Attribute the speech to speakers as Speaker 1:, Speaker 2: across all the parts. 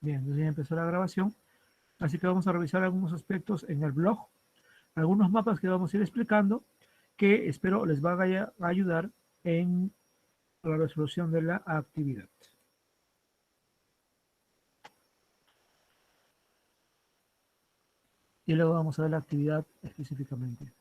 Speaker 1: Bien, entonces ya empezó la grabación. Así que vamos a revisar algunos aspectos en el blog, algunos mapas que vamos a ir explicando, que espero les vaya a ayudar en la resolución de la actividad. Y luego vamos a ver la actividad específicamente.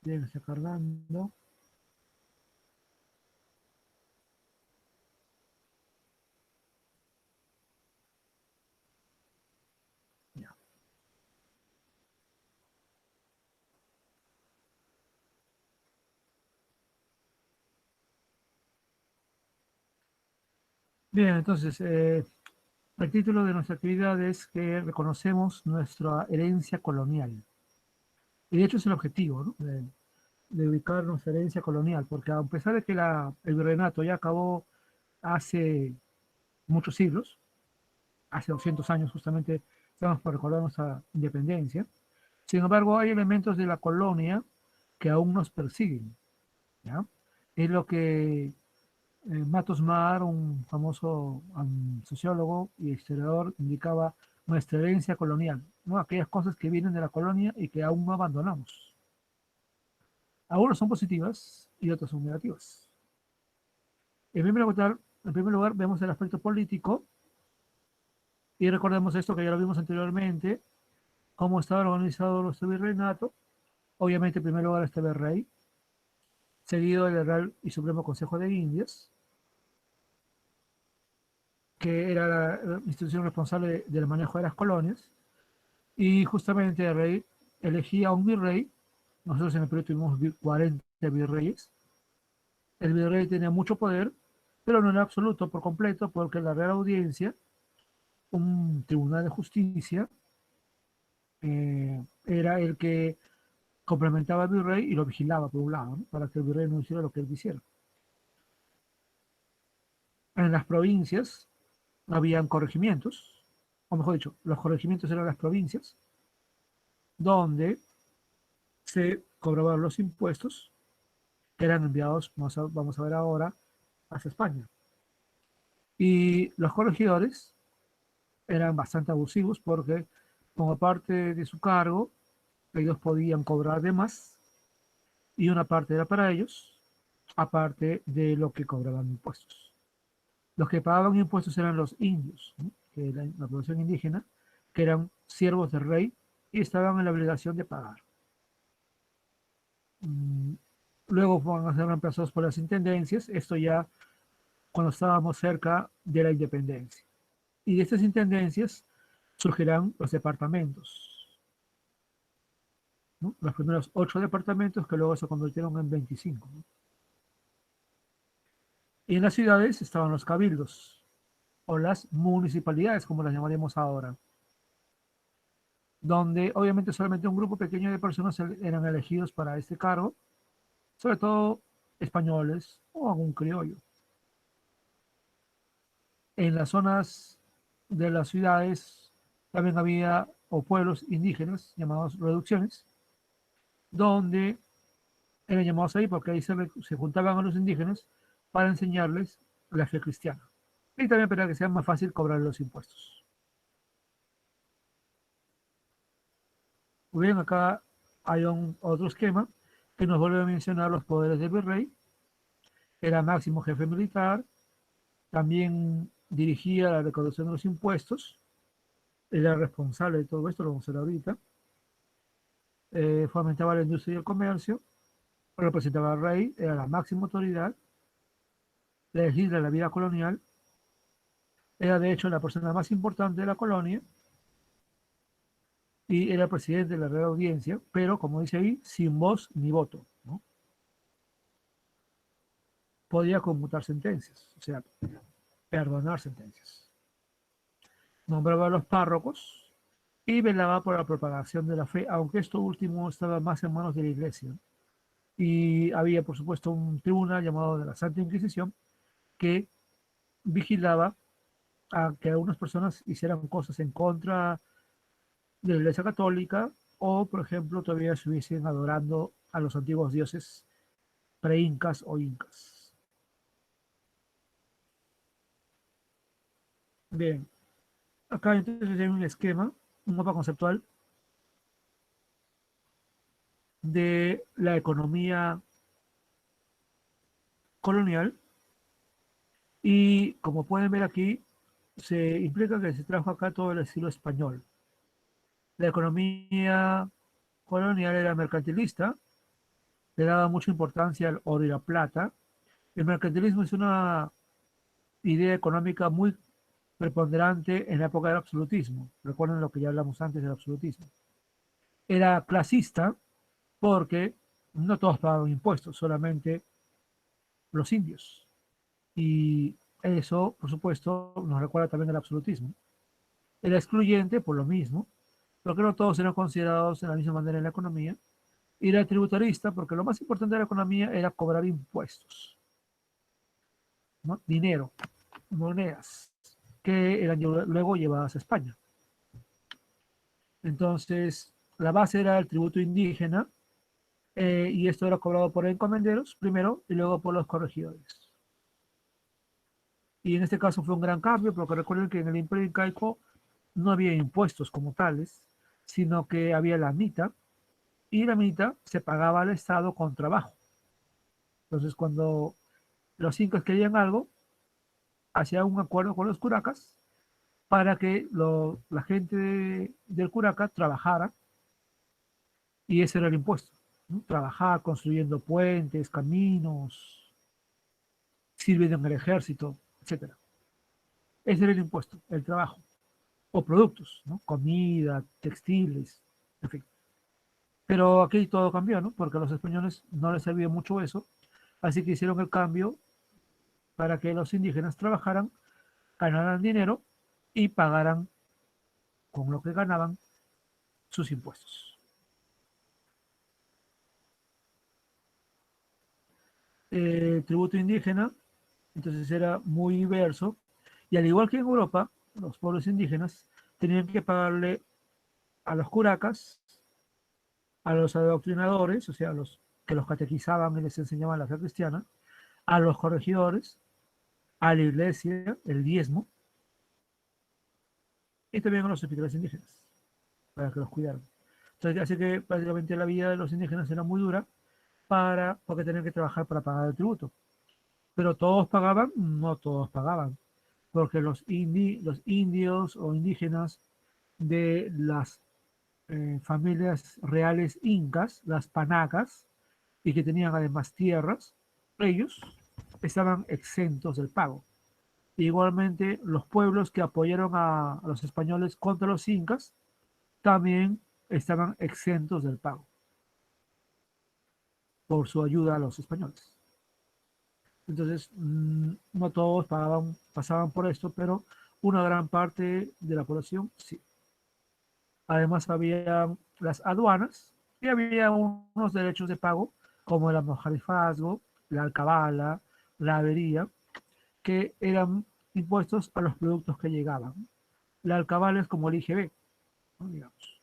Speaker 1: Bien, está cargando. Ya. Bien, entonces, el título de nuestra actividad es que reconocemos nuestra herencia colonial. Y de hecho es el objetivo, ¿no? De ubicar nuestra herencia colonial, porque a pesar de que el virreinato ya acabó hace muchos siglos, hace 200 años justamente estamos por recordar nuestra independencia, sin embargo hay elementos de la colonia que aún nos persiguen, ¿ya? Es lo que Matos Mar, un famoso sociólogo y historiador, indicaba nuestra herencia colonial, ¿no? Aquellas cosas que vienen de la colonia y que aún no abandonamos. Algunas son positivas y otras son negativas. En primer lugar, vemos el aspecto político y recordemos esto que ya lo vimos anteriormente, cómo estaba organizado nuestro virreinato. Obviamente, en primer lugar, este virrey, seguido del Real y Supremo Consejo de Indias, que era la institución responsable del manejo de las colonias, y justamente el rey elegía a un virrey. Nosotros en el Perú tuvimos 40 virreyes. El virrey tenía mucho poder, pero no era absoluto por completo, porque la Real Audiencia, un tribunal de justicia, era el que complementaba al virrey y lo vigilaba por un lado, ¿no? Para que el virrey no hiciera lo que él quisiera. En las provincias habían corregimientos, o mejor dicho, los corregimientos eran las provincias, donde se cobraban los impuestos que eran enviados, vamos a ver ahora, hacia España. Y los corregidores eran bastante abusivos porque, como parte de su cargo, ellos podían cobrar de más y una parte era para ellos, aparte de lo que cobraban impuestos. Los que pagaban impuestos eran los indios, ¿no? Que era la población indígena, que eran siervos del rey y estaban en la obligación de pagar. Mm, Luego van a ser reemplazados por las intendencias, esto ya cuando estábamos cerca de la independencia. Y de estas intendencias surgirán los departamentos, ¿no? Los primeros 8 departamentos que luego se convirtieron en 25, ¿no? Y en las ciudades estaban los cabildos, o las municipalidades, como las llamaremos ahora, donde obviamente solamente un grupo pequeño de personas eran elegidos para este cargo, sobre todo españoles o algún criollo. En las zonas de las ciudades también había o pueblos indígenas llamados reducciones, donde eran llamados ahí porque ahí se juntaban a los indígenas para enseñarles la fe cristiana y también para que sea más fácil cobrar los impuestos. Muy bien, acá hay otro esquema que nos vuelve a mencionar los poderes del virrey. Era máximo jefe militar, también dirigía la recaudación de los impuestos, era responsable de todo esto, lo vamos a ver ahorita. Fomentaba la industria y el comercio, representaba al rey, era la máxima autoridad, legisla la vida colonial, era de hecho la persona más importante de la colonia y era presidente de la Real Audiencia, pero como dice ahí, sin voz ni voto, ¿no? Podía conmutar sentencias, o sea, perdonar sentencias. Nombraba a los párrocos y velaba por la propagación de la fe, aunque esto último estaba más en manos de la iglesia. Y había, por supuesto, un tribunal llamado de la Santa Inquisición que vigilaba a que algunas personas hicieran cosas en contra de la Iglesia Católica o, por ejemplo, todavía estuviesen adorando a los antiguos dioses pre-incas o incas. Bien, acá entonces hay un esquema, un mapa conceptual de la economía colonial y como pueden ver aquí, se implica que se trajo acá todo el estilo español. La economía colonial era mercantilista, le daba mucha importancia al oro y la plata. El mercantilismo es una idea económica muy preponderante en la época del absolutismo. Recuerden lo que ya hablamos antes del absolutismo. Era clasista porque no todos pagaban impuestos, solamente los indios. Y eso, por supuesto, nos recuerda también el absolutismo. Era excluyente por lo mismo, porque no todos eran considerados de la misma manera en la economía. Y era tributarista porque lo más importante de la economía era cobrar impuestos, ¿no? Dinero, monedas, que eran luego llevadas a España. Entonces, la base era el tributo indígena, y esto era cobrado por encomenderos primero y luego por los corregidores. Y en este caso fue un gran cambio, porque recuerden que en el Imperio Incaico no había impuestos como tales, sino que había la mita, y la mita se pagaba al Estado con trabajo. Entonces, cuando los incas querían algo, hacían un acuerdo con los curacas para que la gente del curaca trabajara, y ese era el impuesto, ¿no? Trabajar construyendo puentes, caminos, sirviendo en el ejército, etcétera. Ese era el impuesto, el trabajo, o productos, ¿no? Comida, textiles, en fin. Pero aquí todo cambió, ¿no? Porque a los españoles no les servía mucho eso, así que hicieron el cambio para que los indígenas trabajaran, ganaran dinero y pagaran con lo que ganaban sus impuestos. Tributo indígena, entonces era muy diverso, y al igual que en Europa, los pueblos indígenas tenían que pagarle a los curacas, a los adoctrinadores, o sea, a los que los catequizaban y les enseñaban la fe cristiana, a los corregidores, a la iglesia, el diezmo, y también a los hospitales indígenas, para que los cuidaran. Entonces, así que prácticamente la vida de los indígenas era muy dura porque tenían que trabajar para pagar el tributo. Pero todos pagaban, no todos pagaban, porque los indios o indígenas de las familias reales incas, las panacas, y que tenían además tierras, ellos estaban exentos del pago. Igualmente, los pueblos que apoyaron a los españoles contra los incas también estaban exentos del pago por su ayuda a los españoles. Entonces, no todos pasaban por esto, pero una gran parte de la población sí. Además, había las aduanas y había unos derechos de pago, como el almojarifazgo, la alcabala, la avería, que eran impuestos a los productos que llegaban. La alcabala es como el IGB, ¿no? Digamos.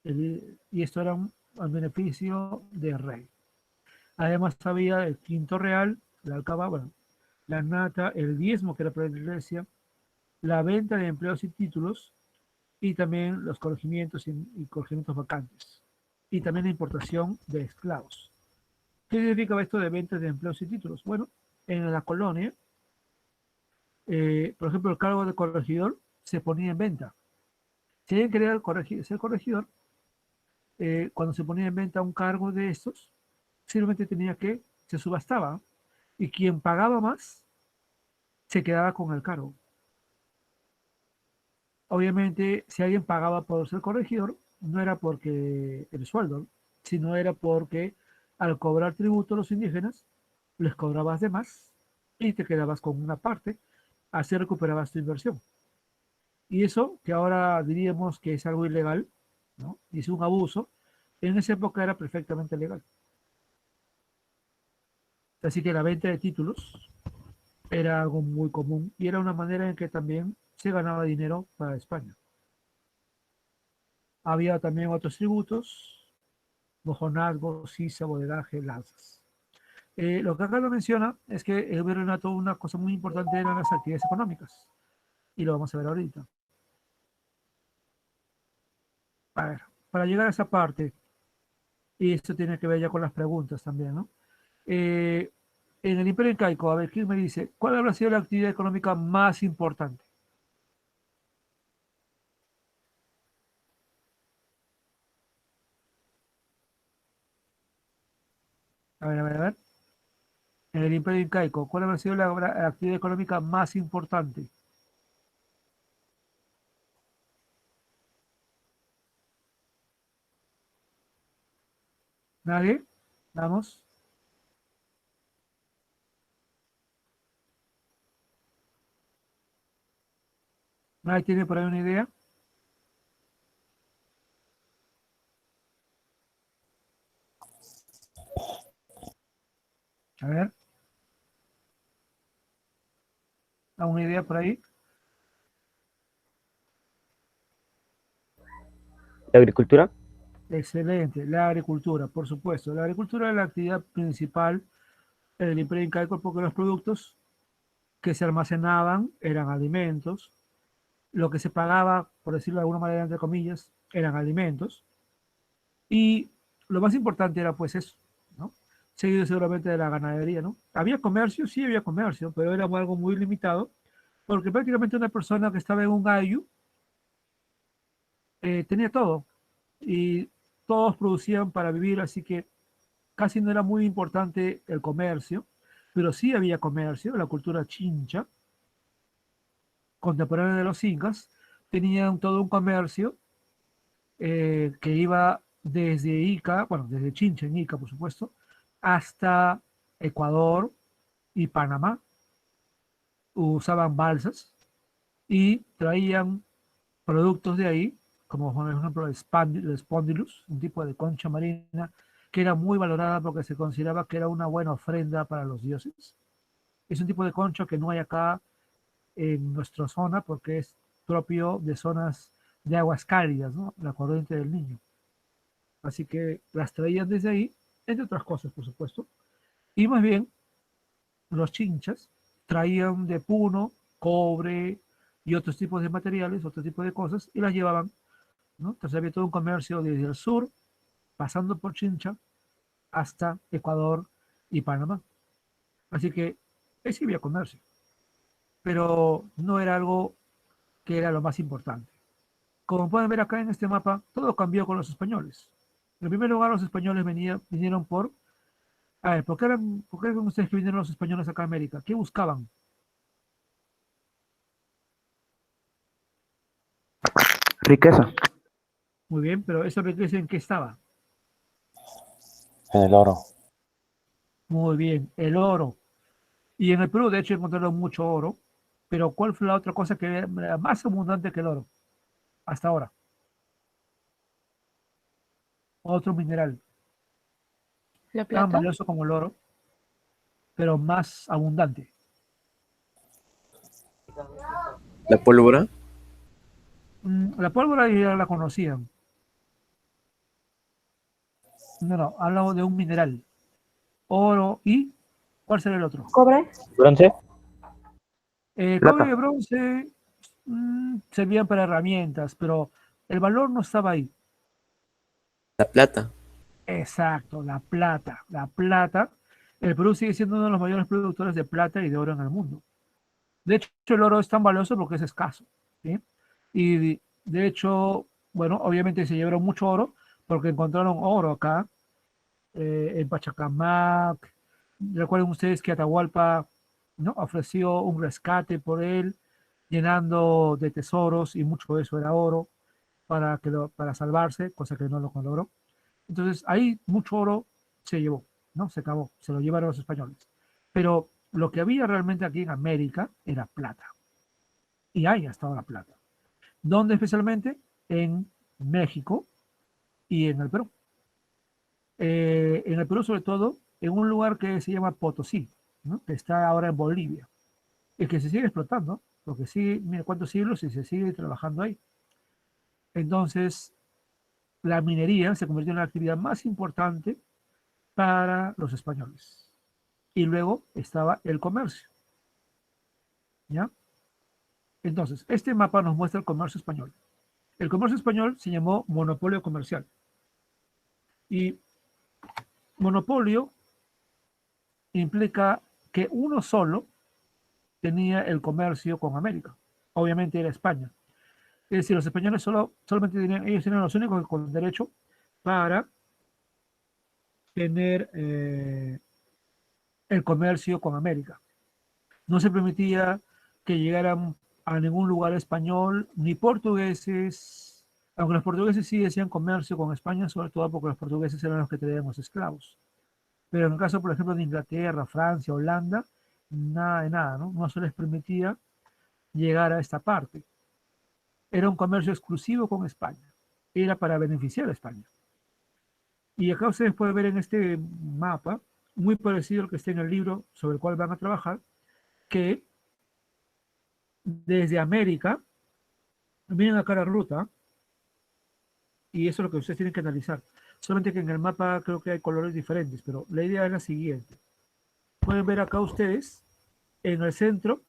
Speaker 1: Y esto era un beneficio del rey. Además, había el quinto real, la alcabala, bueno, la nata, el diezmo que era para la iglesia, la venta de empleos y títulos, y también los corregimientos y corregimientos vacantes, y también la importación de esclavos. ¿Qué significa esto de venta de empleos y títulos? Bueno, en la colonia, por ejemplo, el cargo de corregidor se ponía en venta. Si alguien quería ser corregidor, cuando se ponía en venta un cargo de estos, simplemente se subastaba, y quien pagaba más se quedaba con el cargo. Obviamente, si alguien pagaba por ser corregidor, no era porque el sueldo, sino era porque al cobrar tributo a los indígenas, les cobrabas de más y te quedabas con una parte, así recuperabas tu inversión. Y eso, que ahora diríamos que es algo ilegal, ¿no? Y es un abuso, en esa época era perfectamente legal. Así que la venta de títulos era algo muy común y era una manera en que también se ganaba dinero para España. Había también otros tributos, mojonazgo, sisa, bodegaje, lanzas. Lo que acá lo menciona es que el virreinato, una cosa muy importante eran las actividades económicas. Y lo vamos a ver ahorita. A ver, para llegar a esa parte, y esto tiene que ver ya con las preguntas también, ¿no? Eh, en el Imperio Incaico, a ver, ¿quién me dice? ¿Cuál habrá sido la actividad económica más importante? A ver, a ver, a ver. En el Imperio Incaico, ¿cuál habrá sido la actividad económica más importante? ¿Nadie? Vamos. ¿Nadie tiene por ahí una idea? A ver, ¿alguna idea por ahí?
Speaker 2: ¿La agricultura?
Speaker 1: Excelente. La agricultura, por supuesto. La agricultura es la actividad principal en el Imperio Incaico porque los productos que se almacenaban eran alimentos. Lo que se pagaba, por decirlo de alguna manera, entre comillas, eran alimentos. Y lo más importante era pues eso, ¿no? Seguido seguramente de la ganadería, ¿no? Había comercio, sí había comercio, pero era algo muy limitado, porque prácticamente una persona que estaba en un ayu tenía todo y todos producían para vivir, así que casi no era muy importante el comercio, pero sí había comercio, la cultura chincha, contemporánea de los incas, tenían todo un comercio que iba desde Ica, bueno, desde Chincha en Ica, por supuesto, hasta Ecuador y Panamá. Usaban balsas y traían productos de ahí, como por ejemplo el spondylus, un tipo de concha marina que era muy valorada porque se consideraba que era una buena ofrenda para los dioses. Es un tipo de concho que no hay acá en nuestra zona porque es propio de zonas de aguas cálidas, ¿no? La corriente del Niño. Así que las traían desde ahí, entre otras cosas, por supuesto. Y más bien, los chinchas traían de puno, cobre y otros tipos de materiales, otro tipo de cosas, y las llevaban, ¿no? Entonces había todo un comercio desde el sur, pasando por Chincha, hasta Ecuador y Panamá. Así que sí había comercio, pero no era algo que era lo más importante. Como pueden ver acá en este mapa, todo cambió con los españoles. En primer lugar, los españoles vinieron por... A ver, ¿por qué eran ustedes que vinieron los españoles acá a América? ¿Qué buscaban?
Speaker 2: Riqueza.
Speaker 1: Muy bien, pero ¿eso riqueza en qué estaba?
Speaker 3: En el oro.
Speaker 1: Muy bien, el oro. Y en el Perú, de hecho, encontraron mucho oro, pero ¿cuál fue la otra cosa que era más abundante que el oro hasta ahora? Otro mineral
Speaker 4: La
Speaker 1: tan
Speaker 4: plata.
Speaker 1: valioso como el oro, pero más abundante.
Speaker 3: La pólvora.
Speaker 1: La pólvora ya la conocían. No, no, hablamos de un mineral. Oro y... ¿Cuál será el otro?
Speaker 4: Cobre.
Speaker 2: Bronce.
Speaker 1: Cobre y
Speaker 2: Plata.
Speaker 1: bronce servían para herramientas, pero el valor no estaba ahí.
Speaker 3: La plata.
Speaker 1: Exacto, la plata. La plata. El Perú sigue siendo uno de los mayores productores de plata y de oro en el mundo. De hecho, el oro es tan valioso porque es escaso. ¿Sí? Y de hecho, bueno, obviamente se llevaron mucho oro porque encontraron oro acá, en Pachacamac. Recuerden ustedes que Atahualpa, ¿no? Ofreció un rescate por él, llenando de tesoros y mucho de eso era oro para salvarse, cosa que no lo logró. Entonces ahí mucho oro se llevó, ¿no? Se acabó, se lo llevaron los españoles. Pero lo que había realmente aquí en América era plata. Y hay hasta ahora plata. ¿Dónde especialmente? En México y en el Perú. En el Perú, sobre todo, en un lugar que se llama Potosí, ¿no? Que está ahora en Bolivia, y que se sigue explotando, porque sí, mira cuántos siglos y se sigue trabajando ahí. Entonces, la minería se convirtió en la actividad más importante para los españoles. Y luego estaba el comercio, ¿ya? Entonces, este mapa nos muestra el comercio español. El comercio español se llamó monopolio comercial. Y monopolio implica que uno solo tenía el comercio con América. Obviamente era España. Es decir, los españoles solamente tenían, ellos eran los únicos con derecho para tener el comercio con América. No se permitía que llegaran a ningún lugar español, ni portugueses, aunque los portugueses sí decían comercio con España, sobre todo porque los portugueses eran los que tenían los esclavos. Pero en el caso, por ejemplo, de Inglaterra, Francia, Holanda, nada de nada, ¿no? No se les permitía llegar a esta parte. Era un comercio exclusivo con España. Era para beneficiar a España. Y acá ustedes pueden ver en este mapa, muy parecido al que está en el libro sobre el cual van a trabajar, que desde América, miren acá la ruta, y eso es lo que ustedes tienen que analizar. Solamente que en el mapa creo que hay colores diferentes, pero la idea es la siguiente. Pueden ver acá ustedes, en el centro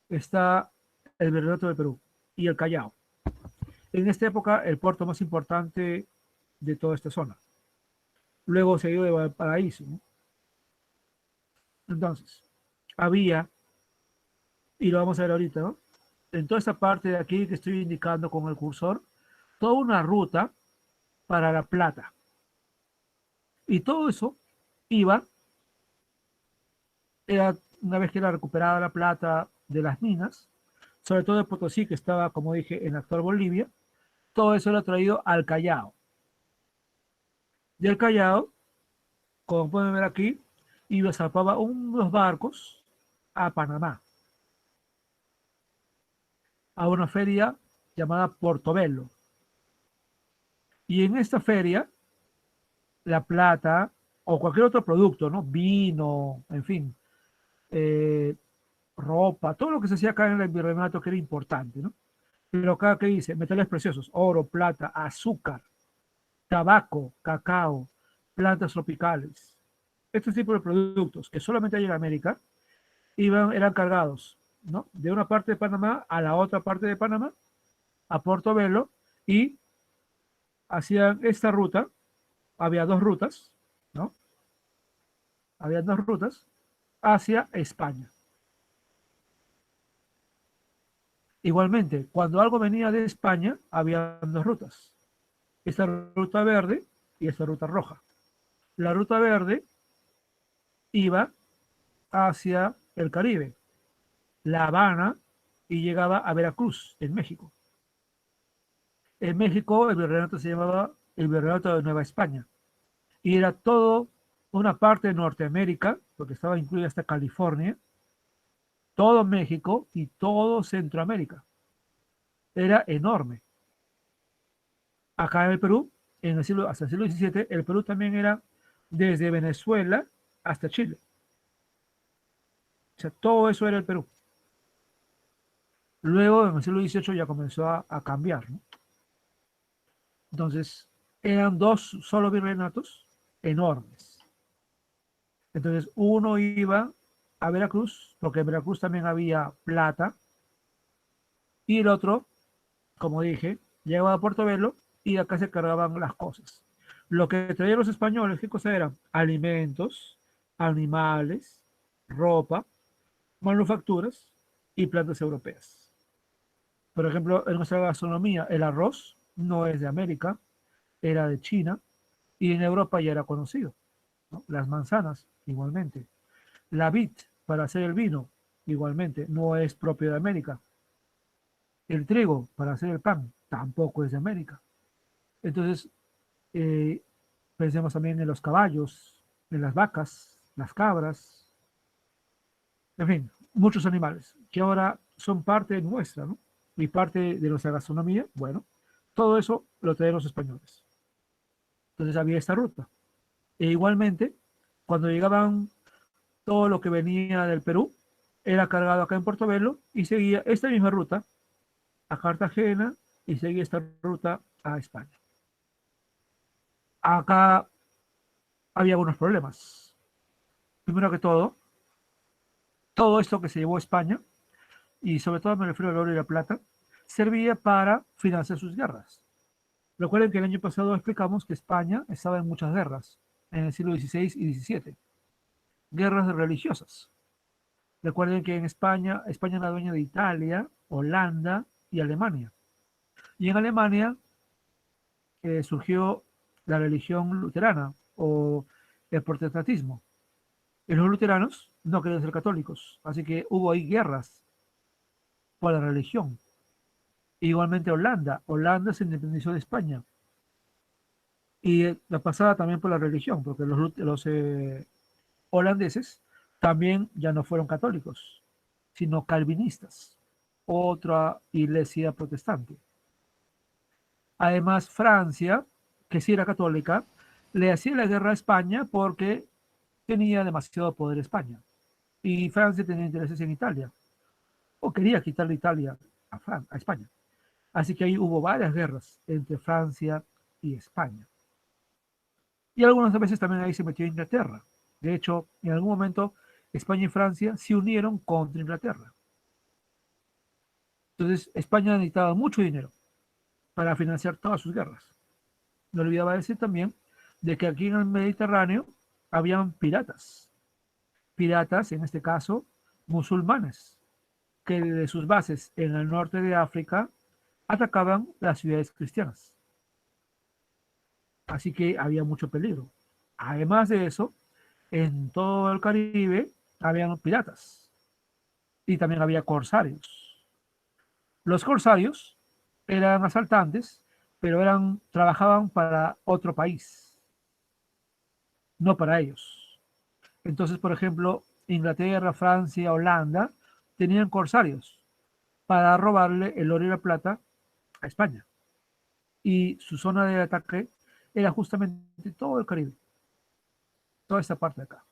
Speaker 1: está el Virreinato del Perú y el Callao. En esta época, el puerto más importante de toda esta zona. Luego seguido de Valparaíso, ¿no? Entonces, había, y lo vamos a ver ahorita, ¿no? En toda esta parte de aquí que estoy indicando con el cursor, toda una ruta para La Plata. Y todo eso iba, era, una vez que era recuperada La Plata de las minas, sobre todo de Potosí, que estaba, como dije, en la actual Bolivia, todo eso era traído al Callao. Del Callao, como pueden ver aquí, iba zarpaba unos barcos a Panamá, a una feria llamada Portobelo. Y en esta feria, la plata o cualquier otro producto, ¿no? Vino, en fin, eh, ropa, todo lo que se hacía acá en el virreinato que era importante, ¿no? Pero acá, ¿qué dice? Metales preciosos, oro, plata, azúcar, tabaco, cacao, plantas tropicales. Estos tipos de productos que solamente hay en América eran cargados, ¿no? De una parte de Panamá a la otra parte de Panamá, a Portobelo, y hacían esta ruta. Había dos rutas, ¿no? Había dos rutas hacia España. Igualmente, cuando algo venía de España, había dos rutas. Esta ruta verde y esta ruta roja. La ruta verde iba hacia el Caribe, La Habana, y llegaba a Veracruz, en México. En México el virreinato se llamaba el Virreinato de Nueva España. Y era todo una parte de Norteamérica, porque estaba incluida hasta California, todo México y todo Centroamérica. Era enorme. Acá en el Perú, hasta el siglo XVII, el Perú también era desde Venezuela hasta Chile. O sea, todo eso era el Perú. Luego, en el siglo XVIII ya comenzó a cambiar, ¿no? Entonces, eran dos solo virreinatos enormes. Entonces, uno iba a Veracruz, porque en Veracruz también había plata, y el otro, como dije, llegaba a Portobelo y acá se cargaban las cosas. Lo que traían los españoles, ¿qué cosa eran? Alimentos, animales, ropa, manufacturas y plantas europeas. Por ejemplo, en nuestra gastronomía, el arroz no es de América, era de China, y en Europa ya era conocido, ¿no? Las manzanas, igualmente. La vid, para hacer el vino, igualmente, no es propio de América. El trigo, para hacer el pan, tampoco es de América. Entonces, eh, pensemos también en los caballos, en las vacas, las cabras, en fin, muchos animales que ahora son parte nuestra, ¿no? y parte de nuestra gastronomía, bueno, todo eso lo traen los españoles. Entonces había esta ruta. E igualmente, cuando llegaban todo lo que venía del Perú, era cargado acá en Portobelo y seguía esta misma ruta a Cartagena y seguía esta ruta a España. Acá había algunos problemas. Primero que todo esto que se llevó a España, y sobre todo me refiero al oro y la plata, servía para financiar sus guerras. Recuerden que el año pasado explicamos que España estaba en muchas guerras, en el siglo XVI y XVII, guerras religiosas. Recuerden que en España era dueña de Italia, Holanda y Alemania. Y en Alemania surgió la religión luterana o el protestantismo. Y los luteranos no querían ser católicos, así que hubo ahí guerras por la religión. Igualmente Holanda se independizó de España. Y la pasada también por la religión, porque los holandeses también ya no fueron católicos, sino calvinistas, otra iglesia protestante. Además, Francia, que sí era católica, le hacía la guerra a España porque tenía demasiado poder España. Y Francia tenía intereses en Italia, o quería quitarle Italia a España. Así que ahí hubo varias guerras entre Francia y España. Y algunas veces también ahí se metió Inglaterra. De hecho, en algún momento España y Francia se unieron contra Inglaterra. Entonces, España necesitaba mucho dinero para financiar todas sus guerras. No olvidaba decir también de que aquí en el Mediterráneo habían piratas. Piratas, en este caso, musulmanes, que de sus bases en el norte de África atacaban las ciudades cristianas. Así que había mucho peligro. Además de eso, en todo el Caribe habían piratas y también había corsarios. Los corsarios eran asaltantes, pero trabajaban para otro país, no para ellos. Entonces, por ejemplo, Inglaterra, Francia, Holanda tenían corsarios para robarle el oro y la plata a España. Y su zona de ataque era justamente todo el Caribe, toda esta parte de acá.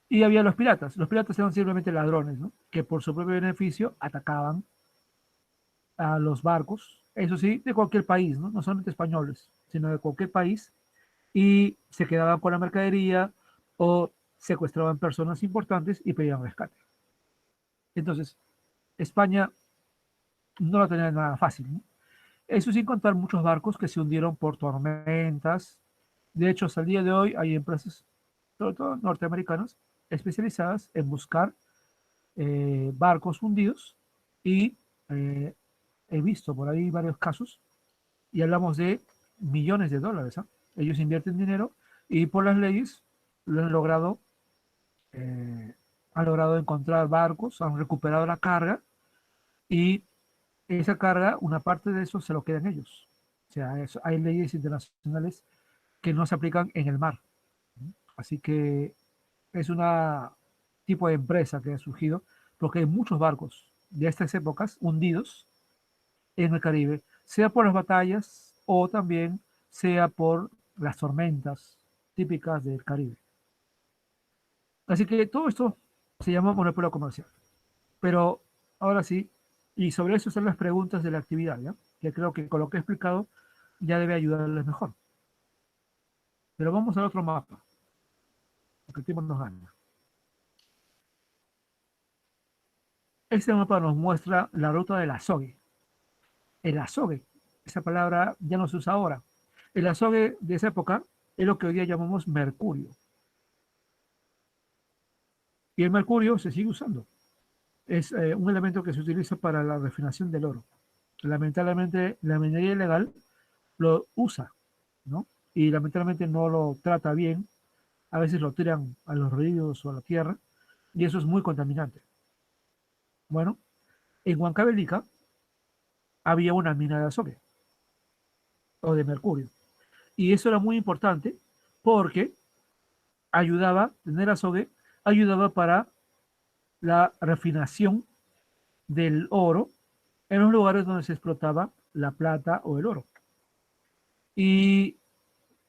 Speaker 1: Y había los piratas. Los piratas eran simplemente ladrones, ¿no? Que por su propio beneficio atacaban a los barcos, eso sí, de cualquier país, ¿no? No solamente españoles, sino de cualquier país, y se quedaban con la mercadería o secuestraban personas importantes y pedían rescate. Entonces, España no lo tenía nada fácil, ¿no? Eso sin contar muchos barcos que se hundieron por tormentas. De hecho, hasta el día de hoy hay empresas, sobre todo norteamericanas, especializadas en buscar barcos hundidos y he visto por ahí varios casos y hablamos de millones de dólares. ¿Eh? Ellos invierten dinero y por las leyes lo eh, han logrado encontrar barcos, han recuperado la carga y esa carga, una parte de eso se lo quedan ellos. O sea, hay leyes internacionales que no se aplican en el mar. Así que es una tipo de empresa que ha surgido porque hay muchos barcos de estas épocas hundidos en el Caribe, sea por las batallas o también sea por las tormentas típicas del Caribe. Así que todo esto se llama monopolio comercial. Pero ahora sí, y sobre eso están las preguntas de la actividad, ¿ya? Que creo que con lo que he explicado ya debe ayudarles mejor. Pero vamos al otro mapa, porque el tiempo nos gana. Este mapa nos muestra la ruta del azogue. El azogue, esa palabra ya no se usa ahora. El azogue de esa época es lo que hoy día llamamos mercurio. Y el mercurio se sigue usando. Es un elemento que se utiliza para la refinación del oro. Lamentablemente, la minería ilegal lo usa, ¿no? Y lamentablemente no lo trata bien. A veces lo tiran a los ríos o a la tierra y eso es muy contaminante. Bueno, en Huancavelica había una mina de azogue o de mercurio. Y eso era muy importante porque ayudaba, tener azogue, ayudaba para la refinación del oro en los lugares donde se explotaba la plata o el oro. Y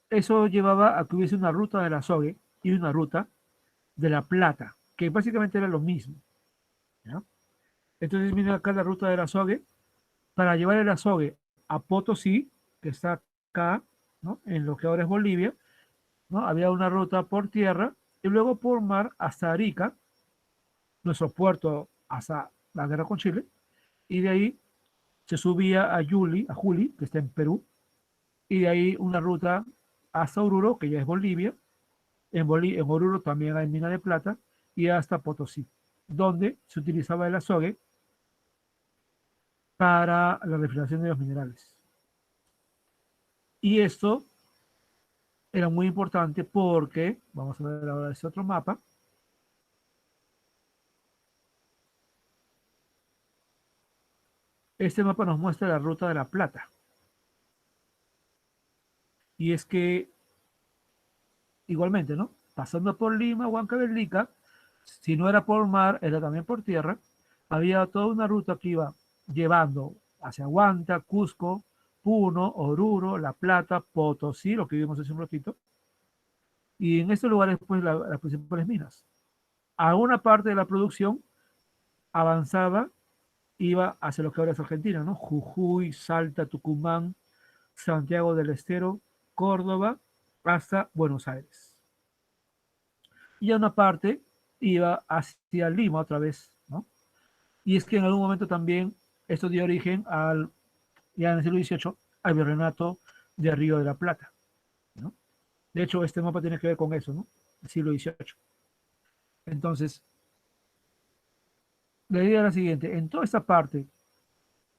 Speaker 1: eso llevaba a que hubiese una ruta del azogue y una ruta de la plata, que básicamente era lo mismo. ¿Ya? Entonces viene acá la ruta del azogue para llevar el azogue a Potosí, que está acá, ¿no? En lo que ahora es Bolivia, ¿no? Había una ruta por tierra y luego por mar hasta Arica, nuestro puerto hasta la guerra con Chile, y de ahí se subía a Juli, que está en Perú, y de ahí una ruta hasta Oruro, que ya es Bolivia. En Oruro también hay mina de plata, y hasta Potosí, donde se utilizaba el azogue para la refinación de los minerales. Y esto era muy importante porque, vamos a ver ahora este otro mapa, este mapa nos muestra la ruta de la plata. Y es que, igualmente, ¿no? Pasando por Lima, Huancavelica, si no era por mar, era también por tierra, había toda una ruta que iba llevando hacia Huanta, Cusco, Puno, Oruro, La Plata, Potosí, lo que vimos hace un ratito, y en estos lugares, pues, las principales minas. A una parte de la producción avanzaba, iba hacia lo que ahora es Argentina, ¿no? Jujuy, Salta, Tucumán, Santiago del Estero, Córdoba, hasta Buenos Aires. Y a una parte iba hacia Lima otra vez, ¿no? Y es que en algún momento también esto dio origen al, ya en el siglo XVIII, al virreinato de Río de la Plata, ¿no? De hecho, este mapa tiene que ver con eso, ¿no? El siglo XVIII. Entonces, la idea es la siguiente, en toda esta parte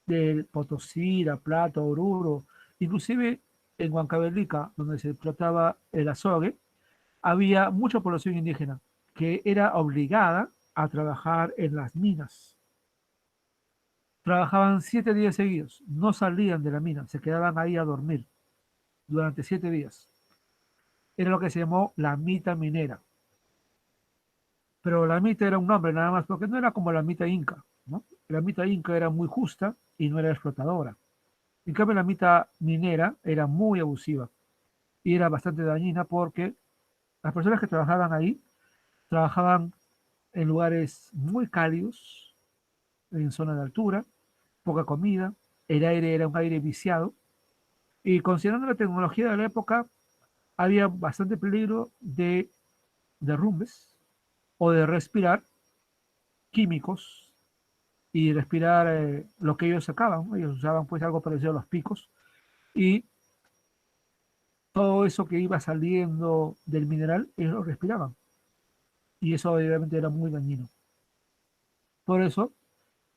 Speaker 1: del Potosí, La Plata, Oruro, inclusive en Huancavelica, donde se explotaba el azogue, había mucha población indígena que era obligada a trabajar en las minas. Trabajaban 7 días seguidos, no salían de la mina, se quedaban ahí a dormir durante 7 días. Era lo que se llamó la mita minera. Pero la mita era un nombre nada más, porque no era como la mita inca, ¿no? La mita inca era muy justa y no era explotadora. En cambio, la mita minera era muy abusiva y era bastante dañina porque las personas que trabajaban ahí trabajaban en lugares muy cálidos, en zona de altura, poca comida, el aire era un aire viciado y considerando la tecnología de la época, había bastante peligro de derrumbes o de respirar químicos y respirar lo que ellos sacaban, ¿no? Ellos usaban pues algo parecido a los picos y todo eso que iba saliendo del mineral, ellos lo respiraban. Y eso obviamente era muy dañino. Por eso,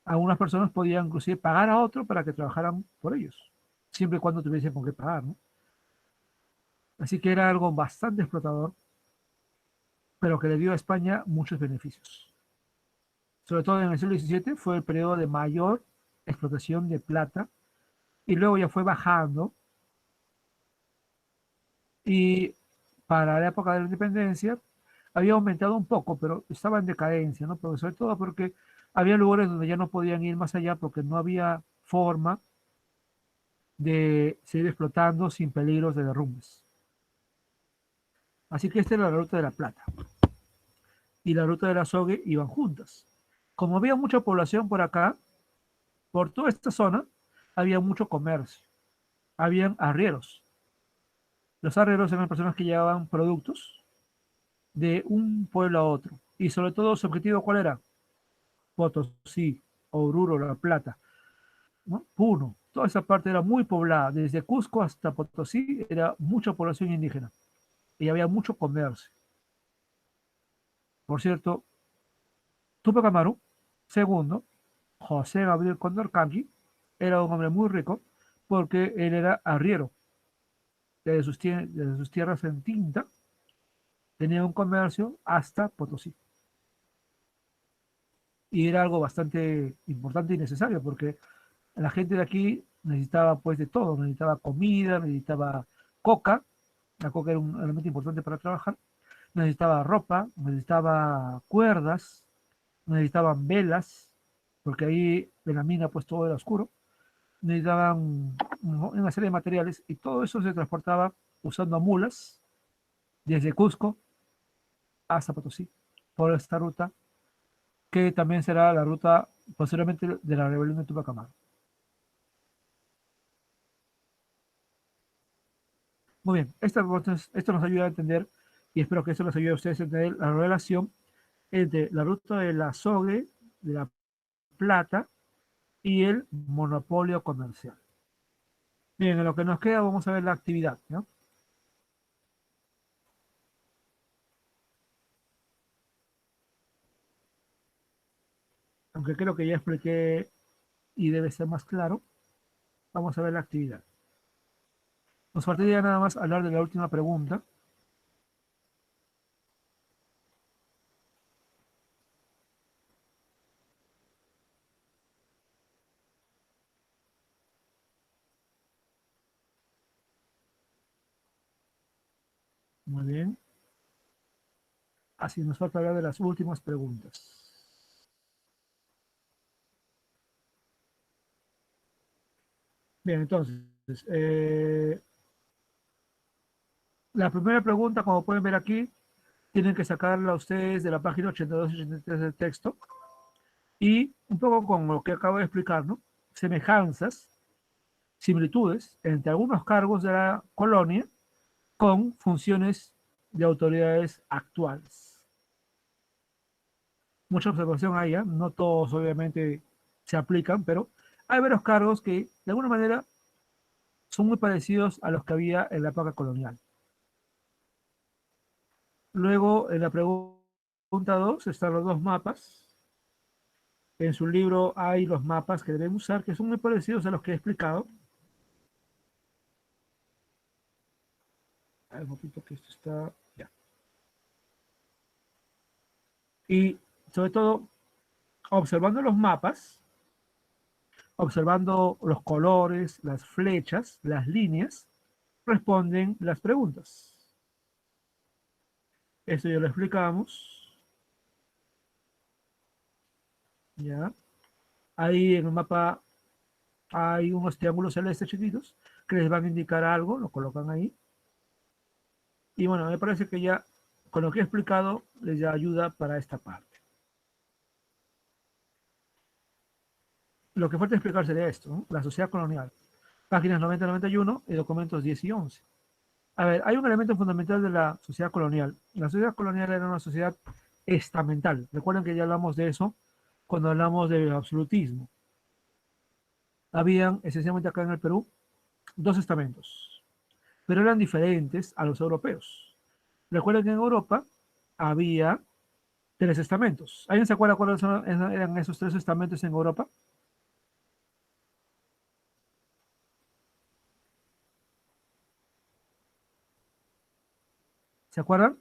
Speaker 1: algunas personas podían inclusive pagar a otro para que trabajaran por ellos, siempre y cuando tuviesen con qué pagar, ¿no? Así que era algo bastante explotador, pero que le dio a España muchos beneficios. Sobre todo en el siglo XVII fue el periodo de mayor explotación de plata y luego ya fue bajando y para la época de la independencia había aumentado un poco, pero estaba en decadencia, ¿no? Pero sobre todo porque había lugares donde ya no podían ir más allá porque no había forma de seguir explotando sin peligros de derrumbes. Así que esta era la ruta de la plata y la ruta del azogue iban juntas. Como había mucha población por acá, por toda esta zona, había mucho comercio, habían arrieros. Los arrieros eran personas que llevaban productos de un pueblo a otro. Y sobre todo su objetivo, ¿cuál era? Potosí, Oruro, La Plata, ¿no? Puno. Toda esa parte era muy poblada. Desde Cusco hasta Potosí era mucha población indígena. Y había mucho comercio. Por cierto, Tupac Amaru, segundo, José Gabriel Condorcanqui, era un hombre muy rico porque él era arriero desde sus tierras en Tinta, tenía un comercio hasta Potosí. Y era algo bastante importante y necesario porque la gente de aquí necesitaba pues de todo, necesitaba comida, necesitaba coca, la coca era un elemento importante para trabajar, necesitaba ropa, necesitaba cuerdas, necesitaban velas, porque ahí en la mina pues todo era oscuro, necesitaban una serie de materiales y todo eso se transportaba usando mulas desde Cusco hasta Potosí, por esta ruta, que también será la ruta posteriormente de la rebelión de Tupac Amaru. Muy bien, esto nos ayuda a entender, y espero que esto nos ayude a ustedes a entender la relación entre la ruta de la Sogue, de la plata y el monopolio comercial. Bien, en lo que nos queda vamos a ver la actividad, ¿no? Aunque creo que ya expliqué y debe ser más claro, vamos a ver la actividad. Nos faltaría nada más hablar de la última pregunta. Muy bien. Así nos falta hablar de las últimas preguntas. Bien, entonces, la primera pregunta, como pueden ver aquí, tienen que sacarla ustedes de la página 82 y 83 del texto. Y un poco con lo que acabo de explicar, ¿no? Semejanzas, similitudes entre algunos cargos de la colonia con funciones de autoridades actuales. Mucha observación hay, ¿eh? No todos obviamente se aplican, pero hay varios cargos que de alguna manera son muy parecidos a los que había en la época colonial. Luego, en la pregunta 2 están los dos mapas. En su libro hay los mapas que deben usar, que son muy parecidos a los que he explicado. Un poquito que esto está ya. Y sobre todo, observando los mapas, observando los colores, las flechas, las líneas, responden las preguntas. Esto ya lo explicamos. Ya. Ahí en el mapa hay unos triángulos celestes chiquitos que les van a indicar algo, lo colocan ahí. Y bueno, me parece que ya con lo que he explicado les da ayuda para esta parte. Lo que falta explicar sería esto, ¿no? La sociedad colonial. Páginas 90-91 y documentos 10 y 11. A ver, hay un elemento fundamental de la sociedad colonial. La sociedad colonial era una sociedad estamental. Recuerden que ya hablamos de eso cuando hablamos del absolutismo. Habían, esencialmente acá en el Perú, dos estamentos, pero eran diferentes a los europeos. Recuerden que en Europa había tres estamentos. ¿Alguien se acuerda cuáles eran esos tres estamentos en Europa? ¿Se acuerdan?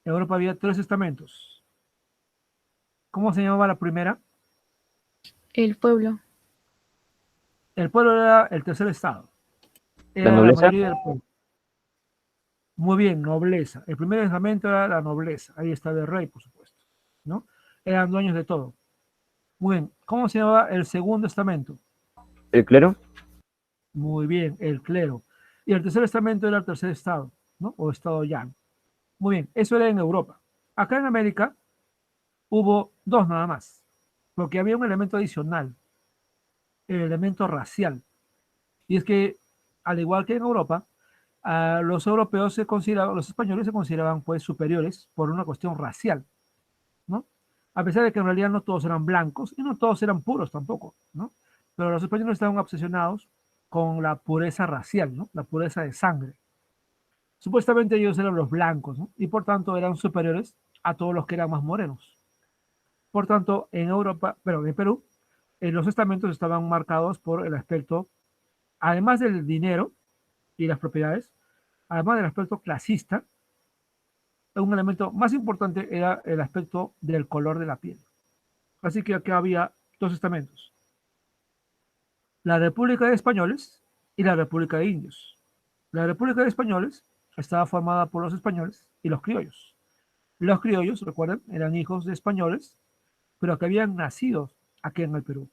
Speaker 1: En Europa había tres estamentos. ¿Cómo se llamaba la primera?
Speaker 4: El pueblo.
Speaker 1: El pueblo era el tercer estado.
Speaker 2: La
Speaker 1: Era la
Speaker 2: nobleza.
Speaker 1: mayoría del pueblo. Muy bien, nobleza. El primer estamento era la nobleza. Ahí está el rey, por supuesto, ¿no? Eran dueños de todo. Muy bien. ¿Cómo se llamaba el segundo estamento?
Speaker 2: El clero.
Speaker 1: Muy bien, el clero. Y el tercer estamento era el tercer estado, ¿no? O estado llano. Muy bien, eso era en Europa. Acá en América hubo dos nada más, porque había un elemento adicional, el elemento racial. Y es que, al igual que en Europa, los europeos se consideraban, los españoles se consideraban pues superiores por una cuestión racial, ¿no? A pesar de que en realidad no todos eran blancos y no todos eran puros tampoco, ¿no? Pero los españoles estaban obsesionados con la pureza racial, ¿no? La pureza de sangre. Supuestamente ellos eran los blancos, ¿no? Y por tanto eran superiores a todos los que eran más morenos. Por tanto, en Europa, pero en Perú, los estamentos estaban marcados por el aspecto, además del dinero y las propiedades, además del aspecto clasista, un elemento más importante era el aspecto del color de la piel. Así que aquí había dos estamentos, la República de Españoles y la República de Indios. La República de Españoles estaba formada por los españoles y los criollos. Los criollos, recuerden, eran hijos de españoles, pero que habían nacido aquí en el Perú.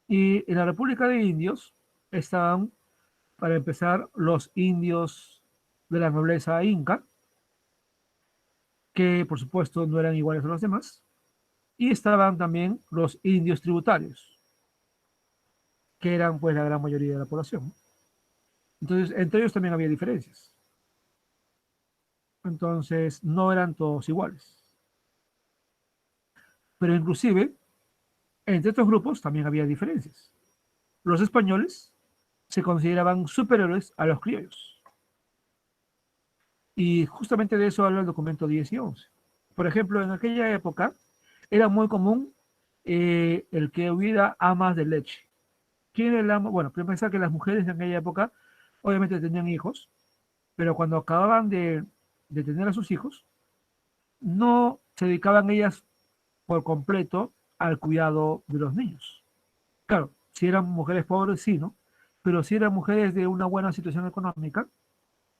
Speaker 1: Y en la República de Indios estaban, para empezar, los indios de la nobleza inca, que por supuesto no eran iguales a los demás, y estaban también los indios tributarios, que eran pues la gran mayoría de la población. Entonces, entre ellos también había diferencias. Entonces, no eran todos iguales. Pero inclusive, entre estos grupos también había diferencias. Los españoles se consideraban superiores a los criollos. Y justamente de eso habla el documento 10 y 11. Por ejemplo, en aquella época era muy común el que hubiera amas de leche. ¿Quién era el ama? Bueno, primero pensar que las mujeres en aquella época obviamente tenían hijos, pero cuando acababan de tener a sus hijos, no se dedicaban ellas por completo al cuidado de los niños. Claro, si eran mujeres pobres, sí, ¿no? Pero si eran mujeres de una buena situación económica,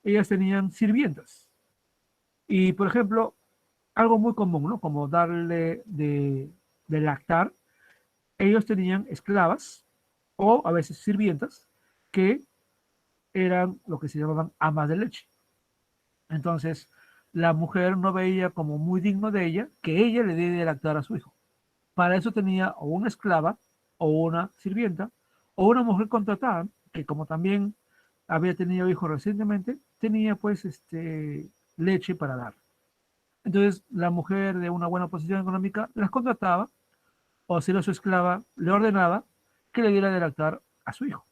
Speaker 1: ellas tenían sirvientas. Y, por ejemplo, algo muy común, ¿no? Como darle de lactar, ellos tenían esclavas o a veces sirvientas que eran lo que se llamaban amas de leche. Entonces, la mujer no veía como muy digno de ella que ella le dé de lactar a su hijo. Para eso tenía o una esclava o una sirvienta o una mujer contratada que como también había tenido hijos recientemente, tenía pues leche para dar. Entonces la mujer de una buena posición económica las contrataba o si era su esclava le ordenaba que le diera de lactar a su hijo.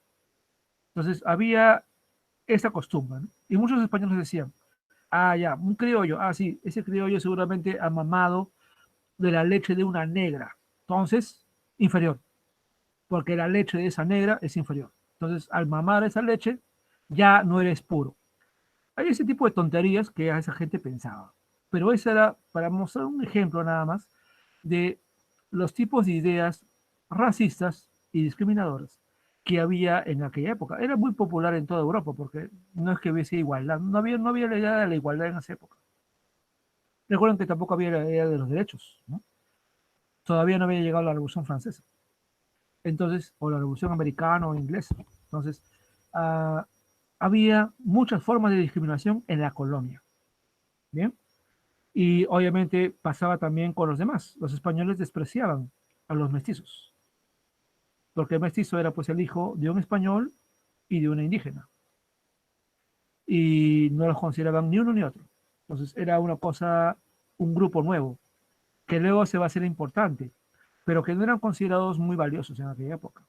Speaker 1: Entonces había esa costumbre, ¿no? Y muchos españoles decían, ah, ya, un criollo, ah, sí, ese criollo seguramente ha mamado de la leche de una negra, entonces inferior, porque la leche de esa negra es inferior. Entonces, al mamar esa leche, ya no eres puro. Hay ese tipo de tonterías que a esa gente pensaba. Pero eso era para mostrar un ejemplo nada más de los tipos de ideas racistas y discriminadoras que había en aquella época. Era muy popular en toda Europa porque no es que hubiese igualdad, no había la idea de la igualdad en esa época. Recuerden que tampoco había la idea de los derechos, ¿no? Todavía no había llegado la Revolución Francesa. Entonces, o la Revolución Americana o inglesa. Entonces, uh, había muchas formas de discriminación en la colonia. Bien. Y obviamente pasaba también con los demás. Los españoles despreciaban a los mestizos, porque el mestizo era pues el hijo de un español y de una indígena. Y no los consideraban ni uno ni otro. Entonces era una cosa, un grupo nuevo, que luego se va a hacer importante, pero que no eran considerados muy valiosos en aquella época.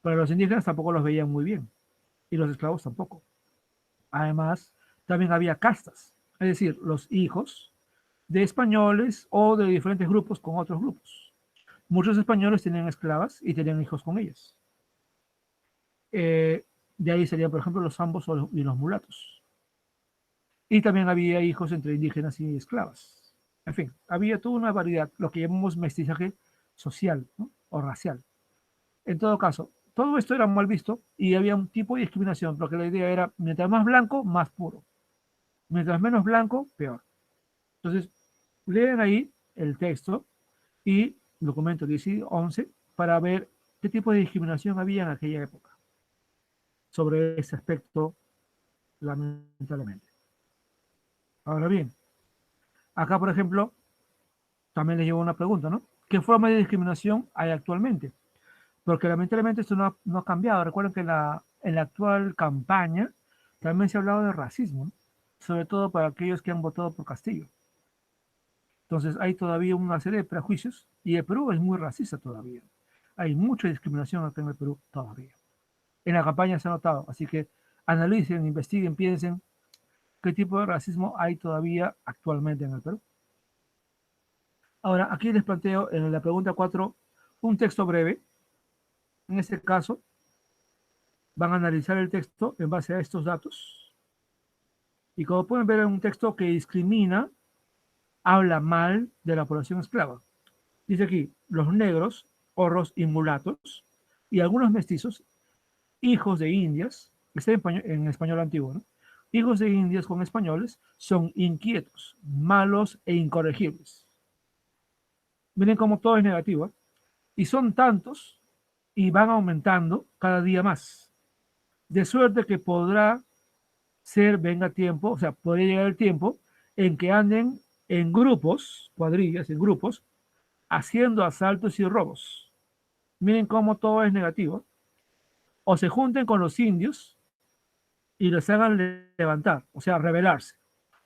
Speaker 1: Pero los indígenas tampoco los veían muy bien, y los esclavos tampoco. Además, también había castas, es decir, los hijos de españoles o de diferentes grupos con otros grupos. Muchos españoles tenían esclavas y tenían hijos con ellas. De ahí serían, por ejemplo, los zambos y los mulatos. Y también había hijos entre indígenas y esclavas. En fin, había toda una variedad, lo que llamamos mestizaje social, ¿no? O racial. En todo caso, todo esto era mal visto y había un tipo de discriminación, porque la idea era, mientras más blanco, más puro. Mientras menos blanco, peor. Entonces, leen ahí el texto y documento 10 y 11 para ver qué tipo de discriminación había en aquella época sobre ese aspecto, lamentablemente. Ahora bien, acá, por ejemplo, también les llevo una pregunta, ¿no? ¿Qué forma de discriminación hay actualmente? Porque lamentablemente esto no ha cambiado. Recuerden que en la actual campaña también se ha hablado de racismo, ¿no? Sobre todo para aquellos que han votado por Castillo. Entonces hay todavía una serie de prejuicios y el Perú es muy racista todavía. Hay mucha discriminación acá en el Perú todavía. En la campaña se ha notado, así que analicen, investiguen, piensen qué tipo de racismo hay todavía actualmente en el Perú. Ahora, aquí les planteo en la pregunta 4 un texto breve. En este caso, van a analizar el texto en base a estos datos. Y como pueden ver, es un texto que discrimina, habla mal de la población esclava. Dice aquí, los negros, horros y mulatos, y algunos mestizos, hijos de indias, está en español antiguo, ¿no? Hijos de indias con españoles son inquietos, malos e incorregibles. Miren cómo todo es negativo, ¿eh? Y son tantos y van aumentando cada día más. De suerte que podrá ser, venga tiempo, o sea, podría llegar el tiempo en que anden en grupos, cuadrillas, en grupos, haciendo asaltos y robos. Miren cómo todo es negativo. O se junten con los indios y los hagan levantar, o sea, rebelarse,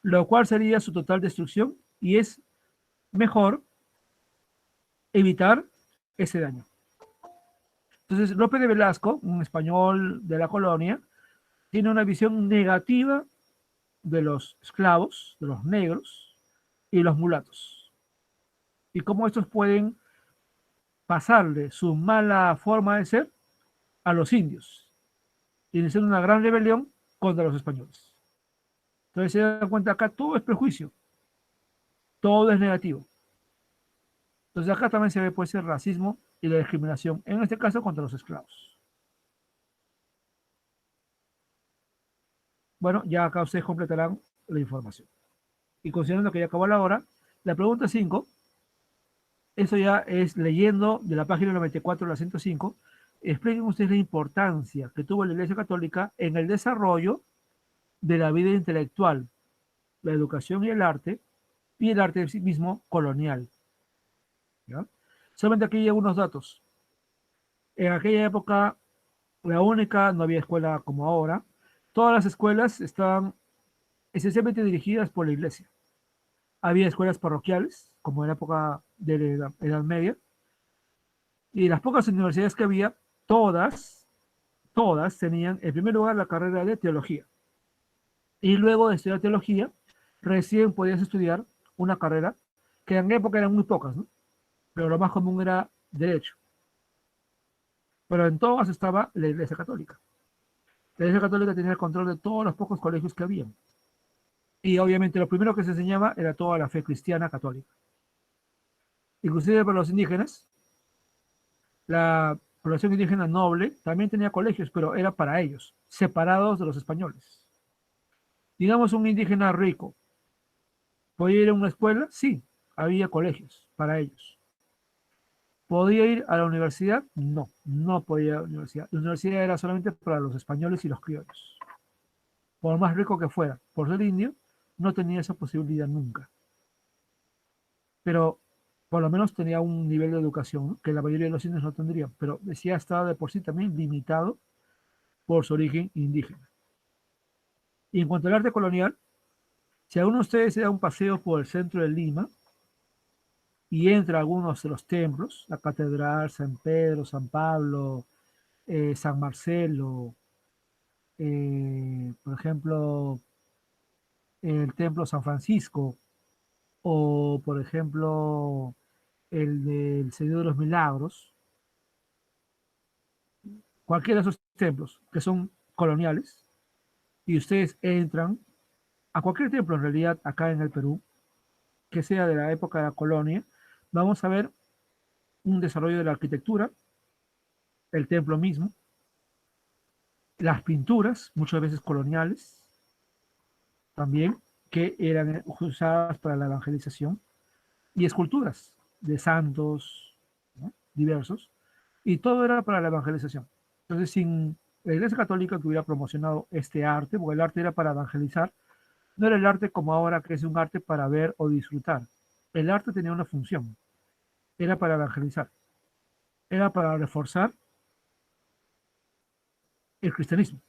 Speaker 1: lo cual sería su total destrucción y es mejor evitar ese daño. Entonces, Lope de Velasco, un español de la colonia, tiene una visión negativa de los esclavos, de los negros y los mulatos, y cómo estos pueden pasarle su mala forma de ser a los indios, iniciando una gran rebelión contra los españoles. Entonces se dan cuenta acá, todo es prejuicio, todo es negativo. Entonces acá también se ve pues el racismo y la discriminación, en este caso contra los esclavos. Bueno, ya acá ustedes completarán la información. Y considerando que ya acabó la hora, la pregunta 5, eso ya es leyendo de la página 94 a la 105, expliquen ustedes la importancia que tuvo la Iglesia Católica en el desarrollo de la vida intelectual, la educación y el arte en sí mismo colonial. ¿Ya? Solamente aquí hay algunos datos. En aquella época, la única, no había escuela como ahora, todas las escuelas estaban esencialmente dirigidas por la iglesia. Había escuelas parroquiales, como en la época de la Edad Media, y las pocas universidades que había, todas tenían en primer lugar la carrera de teología. Y luego de estudiar teología, recién podías estudiar una carrera, que en época eran muy pocas, ¿no? Pero lo más común era derecho. Pero en todas estaba la Iglesia Católica. La Iglesia Católica tenía el control de todos los pocos colegios que habían. Y obviamente lo primero que se enseñaba era toda la fe cristiana católica. Inclusive para los indígenas, la población indígena noble también tenía colegios, pero era para ellos, separados de los españoles. Digamos un indígena rico, ¿podía ir a una escuela? Sí, había colegios para ellos. ¿Podía ir a la universidad? No, no podía ir a la universidad. La universidad era solamente para los españoles y los criollos. Por más rico que fuera, por ser indio, no tenía esa posibilidad nunca. Pero por lo menos tenía un nivel de educación, ¿no? Que la mayoría de los indios no tendrían, pero decía estaba de por sí también limitado por su origen indígena. Y en cuanto al arte colonial, si alguno de ustedes se da un paseo por el centro de Lima y entra a algunos de los templos, la Catedral, San Pedro, San Pablo, San Marcelo, por ejemplo, el Templo San Francisco, o por ejemplo, el del Señor de los Milagros, cualquiera de esos templos que son coloniales, y ustedes entran a cualquier templo en realidad acá en el Perú, que sea de la época de la colonia, vamos a ver un desarrollo de la arquitectura, el templo mismo, las pinturas, muchas veces coloniales, también, que eran usadas para la evangelización, y esculturas de santos, ¿no? Diversos, y todo era para la evangelización. Entonces, sin la Iglesia Católica que hubiera promocionado este arte, porque el arte era para evangelizar, no era el arte como ahora, que es un arte para ver o disfrutar. El arte tenía una función, era para evangelizar, era para reforzar el cristianismo.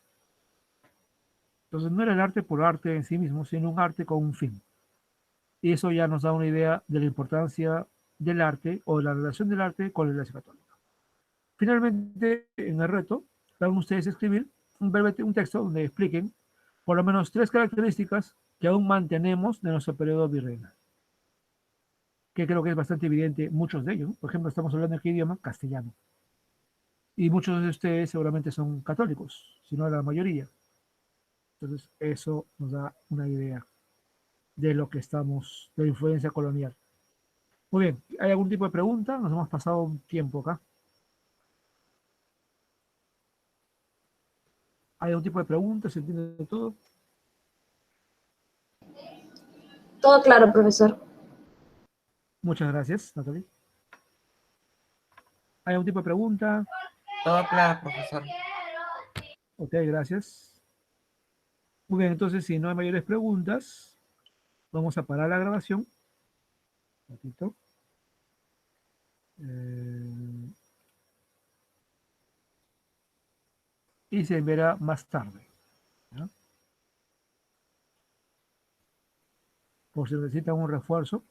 Speaker 1: Entonces no era el arte por arte en sí mismo, sino un arte con un fin. Y eso ya nos da una idea de la importancia del arte o de la relación del arte con la Iglesia Católica. Finalmente, en el reto, van ustedes a escribir un texto donde expliquen por lo menos 3 características que aún mantenemos de nuestro periodo virreinal, que creo que es bastante evidente, muchos de ellos, ¿no? Por ejemplo, estamos hablando de qué idioma, castellano. Y muchos de ustedes seguramente son católicos, si no la mayoría. Entonces, eso nos da una idea de lo que estamos, de la influencia colonial. Muy bien, ¿hay algún tipo de pregunta? Nos hemos pasado un tiempo acá. ¿Hay algún tipo de pregunta? ¿Se entiende todo?
Speaker 5: Todo claro, profesor.
Speaker 1: Muchas gracias, Natalie. ¿Hay algún tipo de pregunta?
Speaker 5: Todo claro, profesor.
Speaker 1: Ok, gracias. Muy bien, entonces si no hay mayores preguntas, vamos a parar la grabación. Un ratito. Y se verá más tarde. ¿Ya? Por si necesitan un refuerzo,